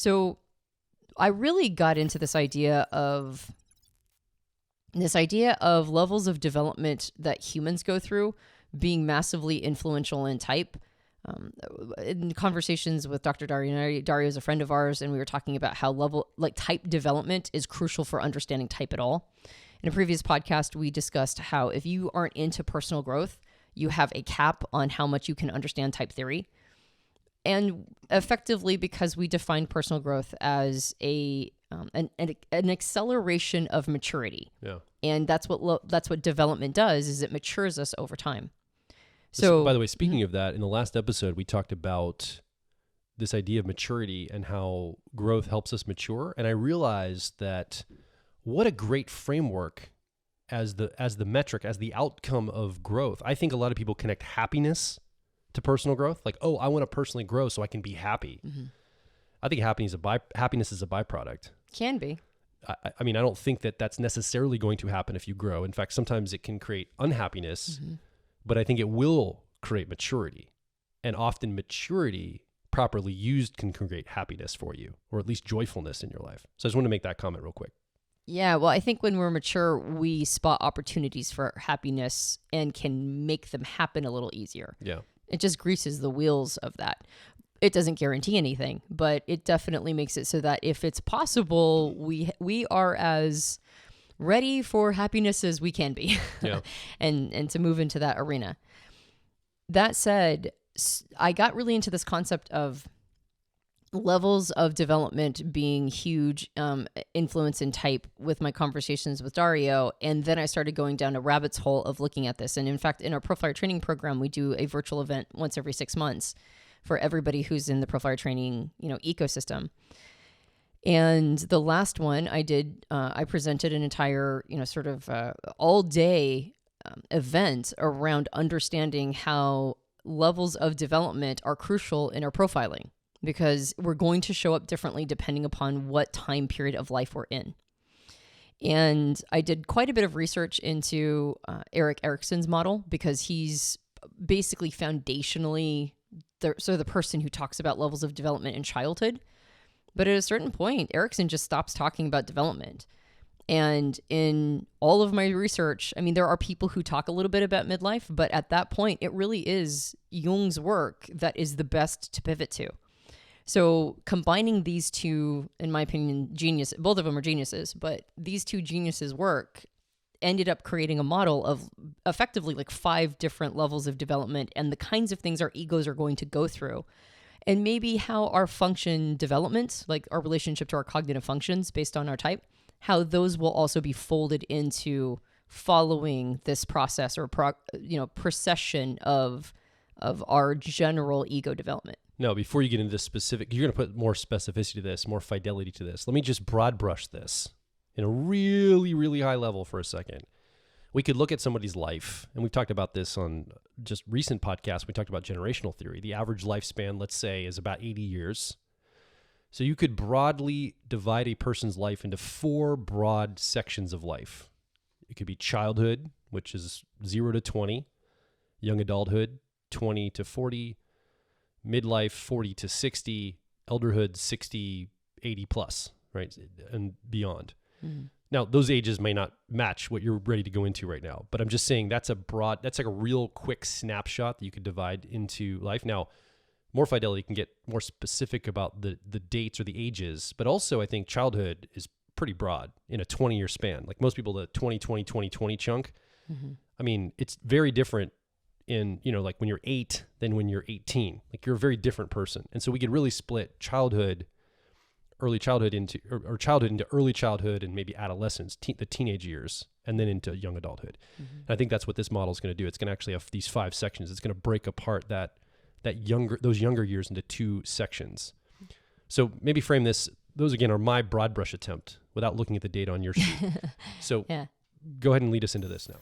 So I really got into this idea of levels of development that humans go through being massively influential in type. In conversations with Dr. Dario is a friend of ours, and we were talking about how type development is crucial for understanding type at all. In a previous podcast, we discussed how if you aren't into personal growth, you have a cap on how much you can understand type theory. And effectively, because we define personal growth as an acceleration of maturity. Yeah. And that's what development does, is it matures us over time. So, by the way, speaking of that, in the last episode, we talked about this idea of maturity and how growth helps us mature. And I realized that what a great framework as the metric, as the outcome of growth. I think a lot of people connect happiness to personal growth. Like, oh, I want to personally grow so I can be happy. Mm-hmm. I think happiness is a byproduct. Can be. I mean, I don't think that that's necessarily going to happen if you grow. In fact, sometimes it can create unhappiness. Mm-hmm. But I think it will create maturity. And often maturity, properly used, can create happiness for you, or at least joyfulness in your life. So I just want to make that comment real quick. Yeah, well, I think when we're mature, we spot opportunities for happiness and can make them happen a little easier. Yeah. It just greases the wheels of that. It doesn't guarantee anything, but it definitely makes it so that if it's possible, we are as ready for happiness as we can be. Yeah. and to move into that arena. That said, I got really into this concept of levels of development being huge influence in type with my conversations with Dario. And then I started going down a rabbit's hole of looking at this. And in fact, in our Profiler training program, we do a virtual event once every 6 months for everybody who's in the Profiler training, ecosystem. And the last one I did, I presented an entire, sort of all day event around understanding how levels of development are crucial in our profiling, because we're going to show up differently depending upon what time period of life we're in. And I did quite a bit of research into Erik Erikson's model, because he's basically foundationally the person who talks about levels of development in childhood. But at a certain point, Erikson just stops talking about development. And in all of my research, I mean, there are people who talk a little bit about midlife, but at that point, it really is Jung's work that is the best to pivot to. So combining these two, in my opinion, both of them are geniuses, but these two geniuses' work ended up creating a model of effectively like 5 different levels of development and the kinds of things our egos are going to go through. And maybe how our function development, like our relationship to our cognitive functions based on our type, how those will also be folded into following this process or procession of our general ego development. No, before you get into this specific, you're going to put more specificity to this, more fidelity to this. Let me just broad brush this in a really, really high level for a second. We could look at somebody's life, and we've talked about this on just recent podcasts. We talked about generational theory. The average lifespan, let's say, is about 80 years. So you could broadly divide a person's life into 4 broad sections of life. It could be childhood, which is 0 to 20, young adulthood, 20 to 40, midlife, 40 to 60, elderhood, 60, 80 plus, right, and beyond. Mm. Now, those ages may not match what you're ready to go into right now, but I'm just saying that's like a real quick snapshot that you could divide into life. Now, more fidelity can get more specific about the dates or the ages, but also I think childhood is pretty broad in a 20-year span. Like most people, the 20 chunk, mm-hmm. I mean, it's very different in, like when you're 8 than when you're 18. Like you're a very different person. And so we could really split early childhood into early childhood and maybe adolescence, the teenage years, and then into young adulthood. Mm-hmm. And I think that's what this model is going to do. It's going to actually have these 5 sections. It's going to break apart those younger years into 2 sections. So maybe frame this. Those again are my broad brush attempt without looking at the data on your sheet. So yeah. Go ahead and lead us into this now.